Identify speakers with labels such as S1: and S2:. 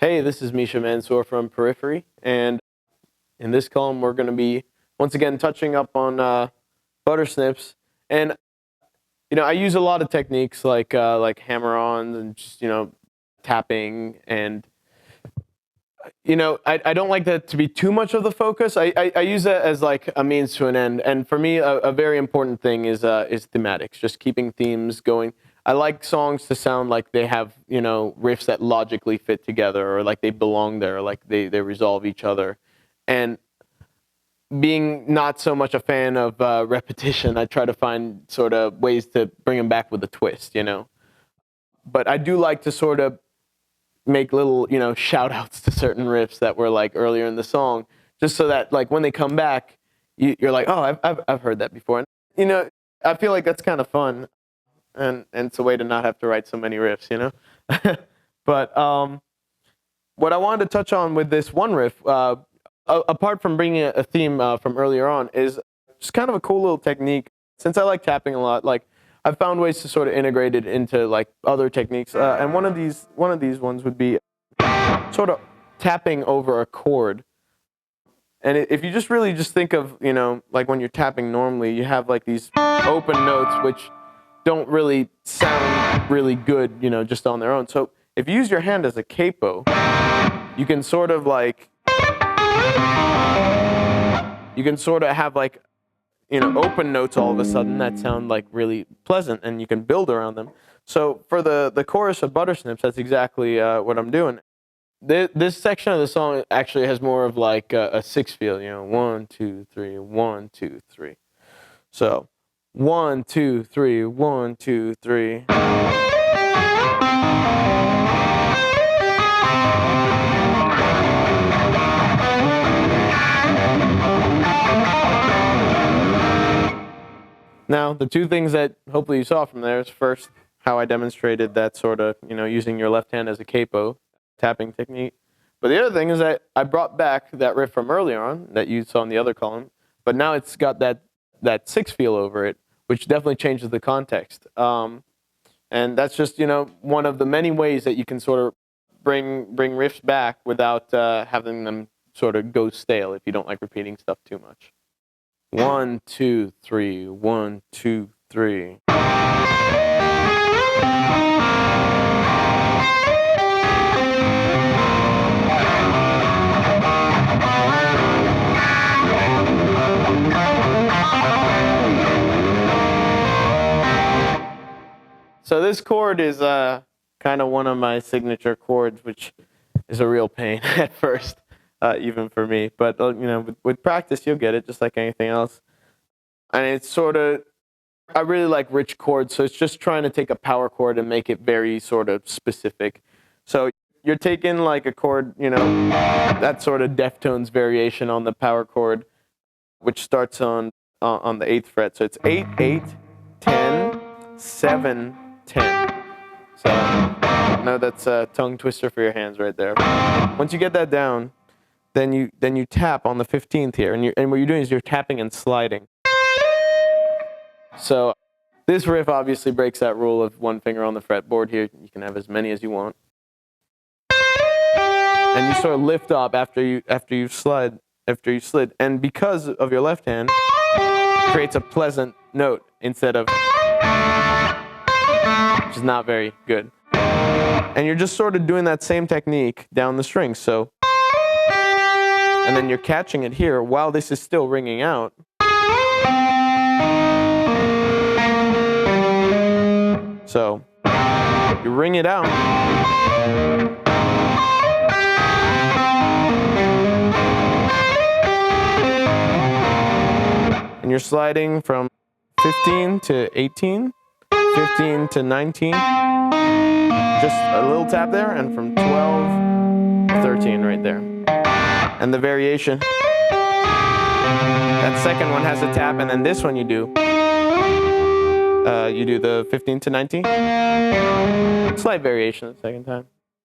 S1: Hey, this is Misha Mansoor from Periphery, and in this column we're going to be once again touching up on Buttersnips. And I use a lot of techniques like hammer-ons and just tapping, and I don't like that to be too much of the focus. I use that as like a means to an end, and for me a very important thing is thematics, just keeping themes going. I like songs to sound like they have, riffs that logically fit together, or like they belong there, or like they resolve each other. And being not so much a fan of repetition, I try to find sort of ways to bring them back with a twist, But I do like to sort of make little, shout outs to certain riffs that were like earlier in the song, just so that like when they come back, you're like, oh, I've heard that before. And, I feel like that's kind of fun. And it's a way to not have to write so many riffs, But what I wanted to touch on with this one riff, apart from bringing a theme from earlier on, is just kind of a cool little technique. Since I like tapping a lot, like I've found ways to sort of integrate it into like other techniques. And one of these ones would be sort of tapping over a chord. And if you just really think of, like when you're tapping normally, you have like these open notes which don't really sound really good, just on their own. So if you use your hand as a capo, you can sort of like, have like, open notes all of a sudden that sound like really pleasant, and you can build around them. So for the chorus of Buttersnips, that's exactly what I'm doing. This section of the song actually has more of like a six feel, 1, 2, 3, 1, 2, 3. So 1, 2, 3, 1, 2, 3. Now, the two things that hopefully you saw from there is first, how I demonstrated that sort of, using your left hand as a capo tapping technique. But the other thing is that I brought back that riff from earlier on that you saw in the other column, but now it's got that six feel over it, which definitely changes the context. And that's just, one of the many ways that you can sort of bring riffs back without having them sort of go stale if you don't like repeating stuff too much. 1, 2, 3, 1, 2, 3. So this chord is kind of one of my signature chords, which is a real pain at first, even for me. But with practice, you'll get it, just like anything else. And it's sort of, I really like rich chords, so it's just trying to take a power chord and make it very sort of specific. So you're taking like a chord, that sort of Deftones variation on the power chord, which starts on the 8th fret. So it's 8, 8, 10, 7, 10. So no, that's a tongue twister for your hands right there. Once you get that down, then you tap on the 15th here, and what you're doing is you're tapping and sliding. So this riff obviously breaks that rule of one finger on the fretboard here. You can have as many as you want, and you sort of lift up after you slid, and because of your left hand, it creates a pleasant note instead of, which is not very good. And you're just sort of doing that same technique down the strings. So, and then you're catching it here while this is still ringing out. So you ring it out. And you're sliding from 15 to 18, 15 to 19. Just a little tap there, and from 12 to 13 right there. And the variation. That second one has a tap, and then this one you do the 15 to 19. Slight variation the second time.